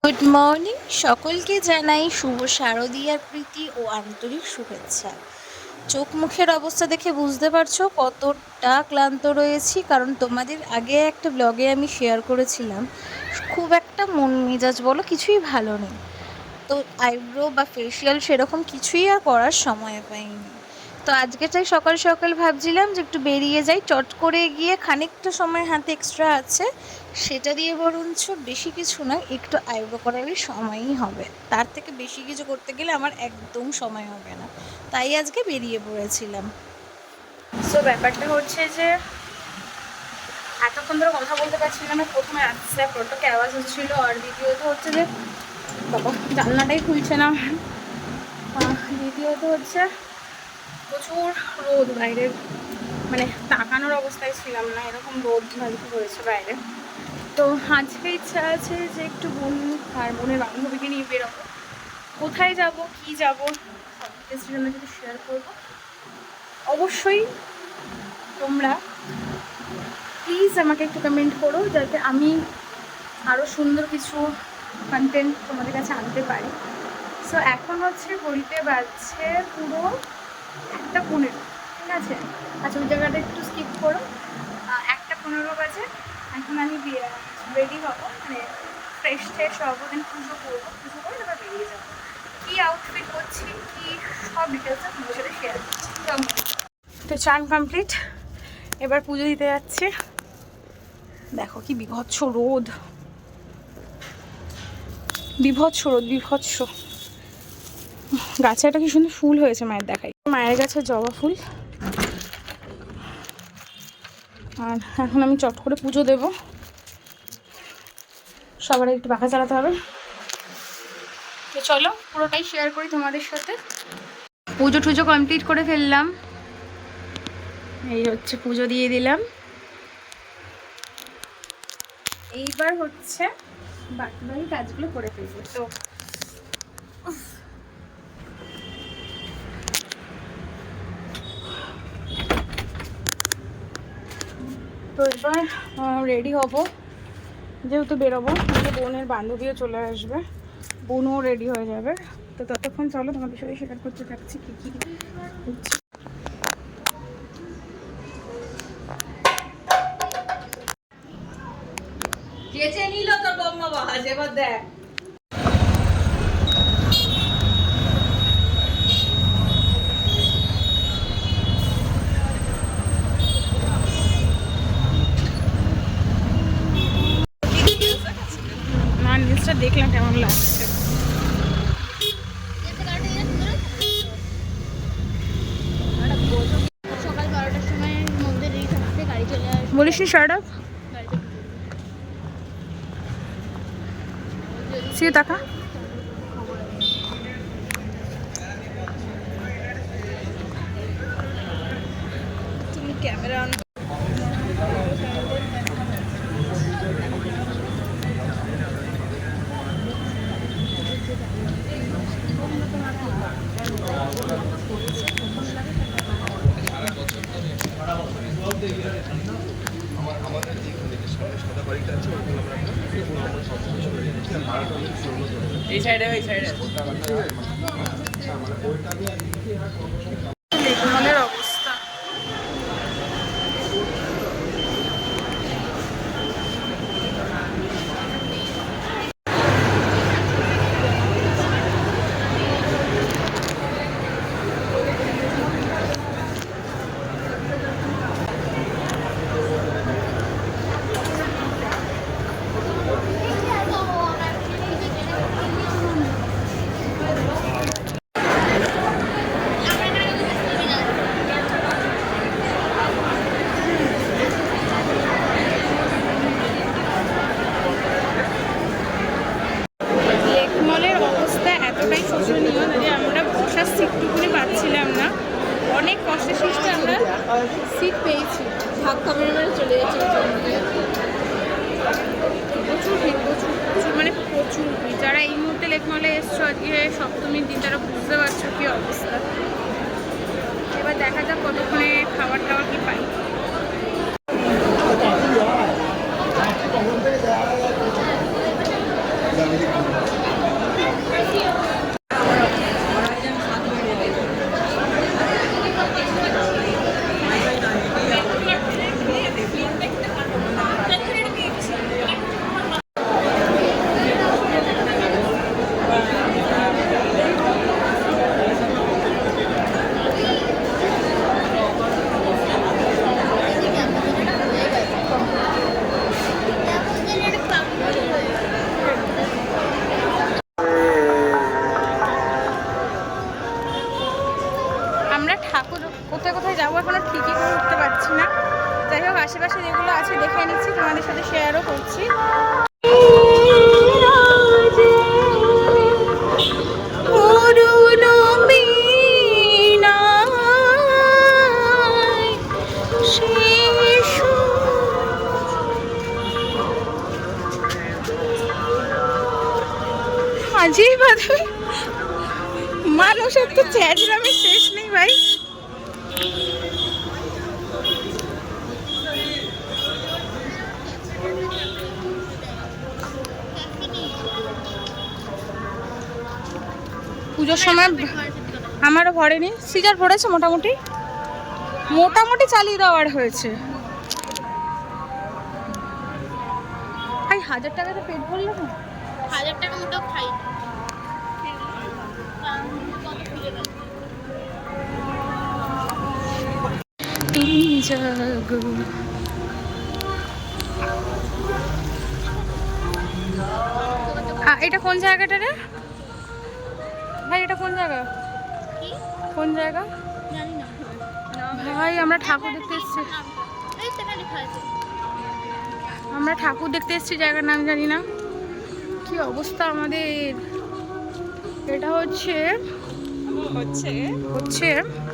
Good morning, সকলকে জানাই শুভ শারদীয়ার প্রীতি ও আন্তরিক শুভেচ্ছা। চোখ মুখের অবস্থা দেখে বুঝতে পারছো কতটা ক্লান্ত রয়েছি, কারণ তোমাদের আগে একটা ব্লগে আমি শেয়ার করেছিলাম খুব একটা মন মেজাজ বলো কিছুই ভালো নেই। তো আইব্রো বা ফেসিয়াল সেরকম কিছুই আর করার সময় পাইনি। তো আজকে তাই সকাল সকাল ভাবছিলাম যে একটু বেরিয়ে যাই, চট করে গিয়ে খানিকটা সময় হাতে এক্সট্রা আছে, সেটা দিয়ে বরঞ্চ বেশি কিছু না, একটু আইব্রো করারই সময়ই হবে। তার থেকে বেশি কিছু করতে গেলে আমার একদম সময় হবে না, তাই আজকে বেরিয়ে পড়েছিলাম। সো ব্যাপারটা হচ্ছে যে এতক্ষণ ধরে কথা বলতে পারছিলাম না। প্রথমে আসছে প্রোটোকে আওয়াজ হচ্ছিলো, আর দ্বিতীয়ত হচ্ছে যে বাবা জানলাটাই খুলছে না। দ্বিতীয়ত হচ্ছে প্রচুর রোদ বাইরে, মানে তাকানোর অবস্থায় ছিলাম না, এরকম রোদ ভালকে হয়েছে বাইরে। তো আজকে ইচ্ছা আছে যে একটু বোন আর বোনের বান্ধবীকে নিয়ে বেরোবো। কোথায় যাব, কি যাব, সব কিছুর জন্য যদি শেয়ার করবো। অবশ্যই তোমরা প্লিজ আমাকে একটু কমেন্ট করো, যাতে আমি আরও সুন্দর কিছু কন্টেন্ট তোমাদের কাছে আনতে পারি। সো এখন হচ্ছে ঘড়িতে বাজছে পুরো 1:15, ঠিক আছে? আচ্ছা ওই জায়গাটা একটু স্কিপ করো। 1:15 বাজে। এখন আমি রেডি হবো, মানে ফ্রেশ ট্রেশ হবো, দেন পুজো করবো, পুজো করে তারপর বেরিয়ে যাবো। কী আউটফিট করছি, কী সব ডিটেলসটা তোমাদের সাথে শেয়ার করছি। তো চান কমপ্লিট, এবার পুজো দিতে যাচ্ছে। দেখো কি বিভৎস রোদ, বিভৎস রোদ, বিভৎস। গাছে একটা কি সুন্দর ফুল হয়েছে, মায়ের দেখাই, মায়ের গাছে জবা ফুল। আর এখন আমি চট করে পুজো দেব, সবার একটু পাখা চালাতে হবে। তো চলো পুরোটাই শেয়ার করি তোমাদের সাথে। পুজো টুজো কমপ্লিট করে ফেললাম, এই হচ্ছে পুজো দিয়ে দিলাম। এইবার হচ্ছে বাকি বাকি কাজগুলো করে ফেলবো। তো এবার রেডি হব, যেহেতু বেরোবো, বোনের বান্ধবীও চলে আসবে, বোনও রেডি হয়ে যাবে। তো ততক্ষণ চলো তোমাদের সাথে শেয়ার করতে থাকছি কী কী হচ্ছে। চেঁচে নিল তোর বম্মা বাহাজ, এবার দেখ। না নিউজটা দেখলাম কেমন লাগছে। সকাল 12টার সময় মধ্যে রেডি থাকতে গাড়ি চলে আসবে। বলিস নি শার্ট আপ সে টাকা তুমি ক্যামেরা অন। এই সাইডে, এই সাইডে মনের অবস্থা। এতটাই শোচনীয় যে আমরা বসার সিটটুকুনি পাচ্ছিলাম না, অনেক কষ্টে সৃষ্টে আমরা সিট পেয়েছি, ধাক্কা মেরে মেরে চলে যাচ্ছে। প্রচুর ভিড়, প্রচুর প্রচুর, মানে প্রচুর ভিড়। যারা এই মুহূর্তে লেকমলে এসছো আজকে সপ্তমীর দিন, তারা বুঝতে পারছো কী অবস্থা। এবার দেখা যাক কতক্ষণে খাবার টাবার কি পাই। Gracias. আমরা ঠাকুর কোথায় কোথায় যাবো এখনো ঠিকই করে উঠতে পারছি না। যাই হোক, আশেপাশে যেগুলো আছে দেখে নিচ্ছি, তোমাদের সাথে শেয়ারও করছি। মাঝেই বাধে মানুষের তো চেঁচড়ামের শেষ নেই ভাই। পুজোর সময় আমারও ভরেনি, সিজার ভরেছে মোটামুটি মোটামুটি চালিয়ে দেওয়ার হয়েছে। ভাই 1000 টাকাতে পেট ভরলো না? 1000 টাকা মতো খাই। তুমি জাগো এটা কোন জায়গাটা রে ভাই? এটা কোন জায়গা? কোন জায়গা জানি না ভাই? আমরা ঠাকুর দেখতে এসেছি, এই তো লেখা আছে। আমরা ঠাকুর দেখতে এসেছি, জায়গার নাম জানি না। কি অবস্থা আমাদের! এটা হচ্ছে হচ্ছে হচ্ছে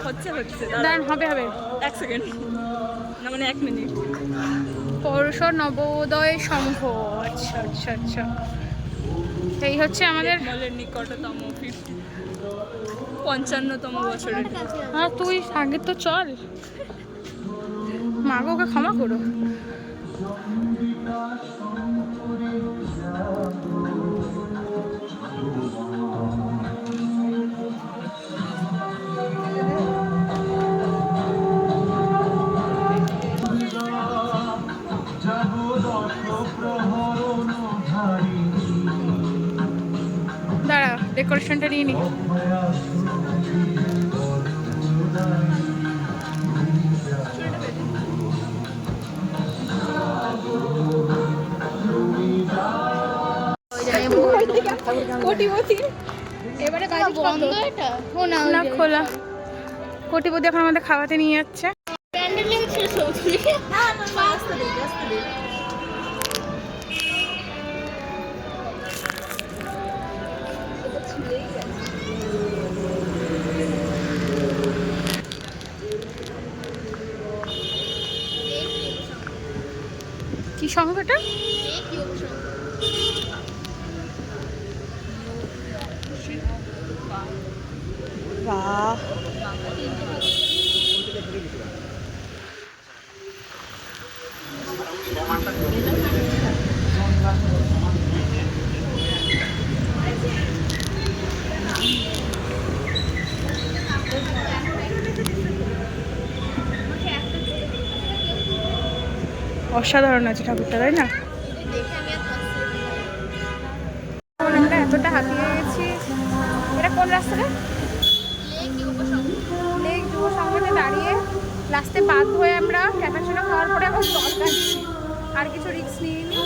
হচ্ছে হচ্ছে দাঁড়ান, হবে হবে 1 সেকেন্ড না, মানে 1 মিনিট। পৌরষ নবোদয় সংঘ। আচ্ছা আচ্ছা আচ্ছা, এই হচ্ছে আমাদের। মলের নিকটতম 55তম বছরের। হ্যাঁ তুই আগে তো চল, মা গো, ওকে ক্ষমা করো। দাঁড়া, ডেকোরেশনটা নিয়ে নি। কোটিপতি এবারে বন্ধ এটা? ও না, না খোলা। কোটিপতি এখন আমাদের খাওয়াতে নিয়ে যাচ্ছে। প্যান্ডেল লেগেছিল সবজি। আস্তে দে, আস্তে দে। কি সংখ্যাটা? বাহ, অসাধারণ আছে ঠাকুরটা, তাই না? আমরা এতটা হাতিয়ে গেছি। এটা কোন রাস্তাটা? লেক যুব সংঘতে দাঁড়িয়ে লাস্টে বাধ্য হয়ে আমরা ক্যাপাচিনো খাওয়ার পরে এখন জল খাচ্ছি। আর কিছু রিস্ক নিইনি,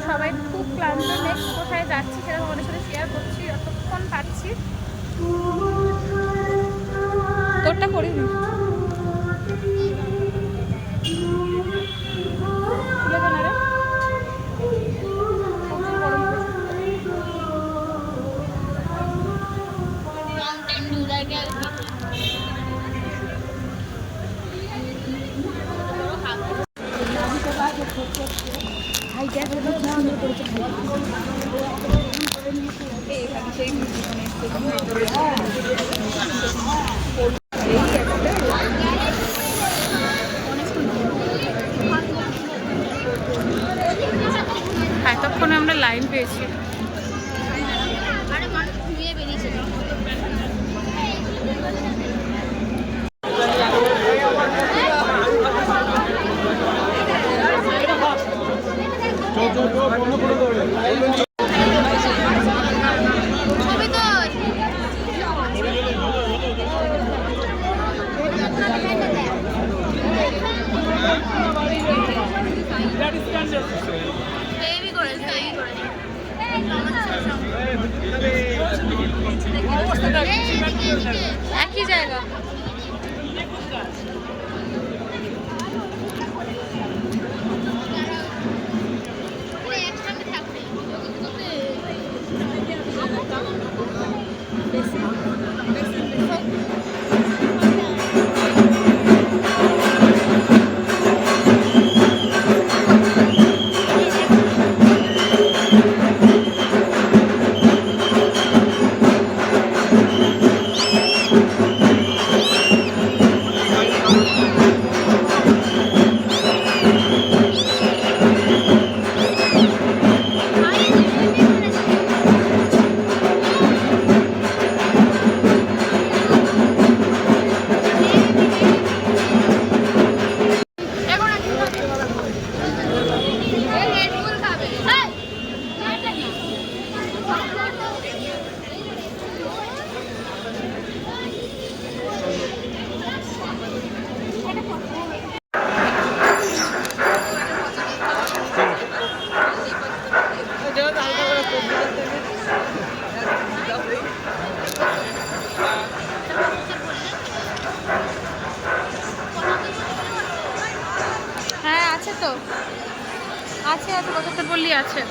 সবাই খুব ক্লান্ত। নেক্সট কোথায় যাচ্ছি সেটা তোমাদের সাথে শেয়ার করছি যতক্ষণ পাচ্ছি। তোরটা করিনি, খুলে দে না রে। প্রচুর গরম এতক্ষণে আমরা লাইন পেয়েছি। একই জায়গা। হ্যাঁ আছে তো, আছে আছে, কত বললি আছে।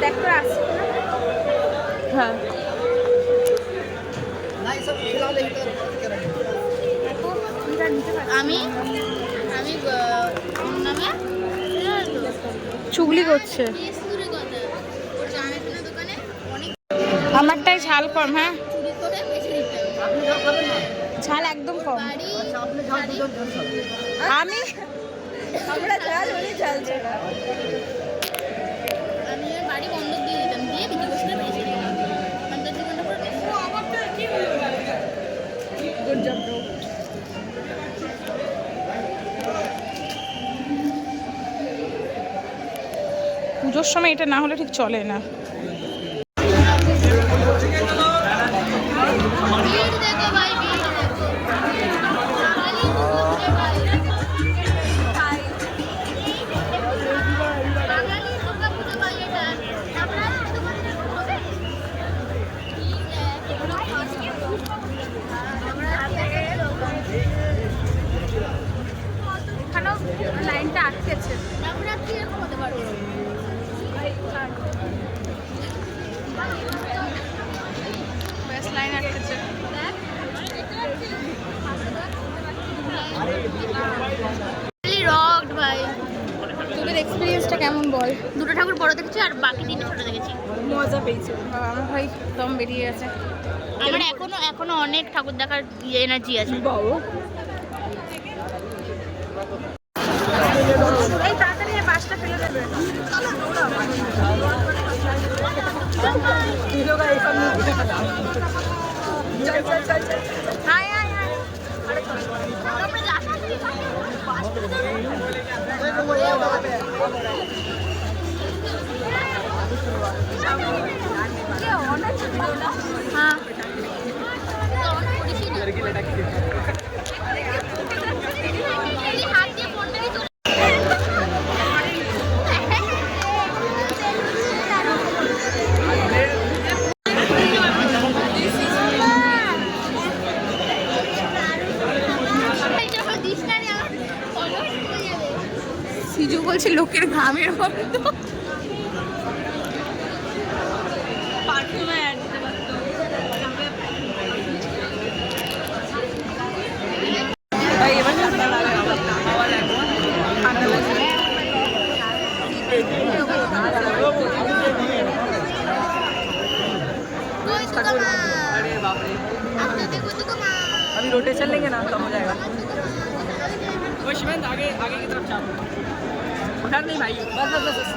দেখ তো আছে। হ্যাঁ আমি আমি নামে চুগলি করছে। দোকানে অনেক আমারটাই ঝাল কম। হ্যাঁ চুরি করে বেশি দিতে ঝাল একদম কম। আমি আমরা ঝাল উনি ঝাল ছাড়া। আমি আমার বাড়ি বন্ধক দিয়ে দিতাম, দিয়ে বিক্রি বসে বেশি দিতাম। আমাদের দোকানটা পুরো বেশি। Good job bro. পুজোর সময় এটা না হলে ঠিক চলে না। ভিড় দেখো ভাই, ভিড় দেখো। খালি দুপুরে ভাই। বাঙালি দুর্গাপুজো ভাই এটা। আমরা দোকানে হবে? ঠিক আছে। আমরা এখানেও লাইনটা আটকেছে। নবরাত্রি এরকম হতে পারবে। বেশ লাইন আটকেছে। রকড ভাই। তোদের এক্সপিরিয়েন্সটা কেমন বল? দুটো ঠাকুর বড় দেখেছি আর বাকি তিনটে ছোট দেখেছি। মজা পেয়েছি। আমার ভাই দম বেরিয়ে গেছে। আমার এখনো অনেক ঠাকুর দেখার এনার্জি আছে। এই তাড়াতাড়ি এই বাসটা ফেলে দেবে। আয় আয় আয়। তোমরা যাচ্ছ কি? হ্যাঁ হাত দিয়ে ফোনটা দিয়ে চলে সিজু বলছে লোকের ঘামের মতো। পারফিউমে অ্যাড দিতে পারতো। এবার ঠান্ডা লাগে, হাওয়া লাগে। रोटेशन लेंगे ना तो हो जाएगा वो शिवेंद्र आगे आगे की तरफ चाप उधर नहीं भाई बस बस बस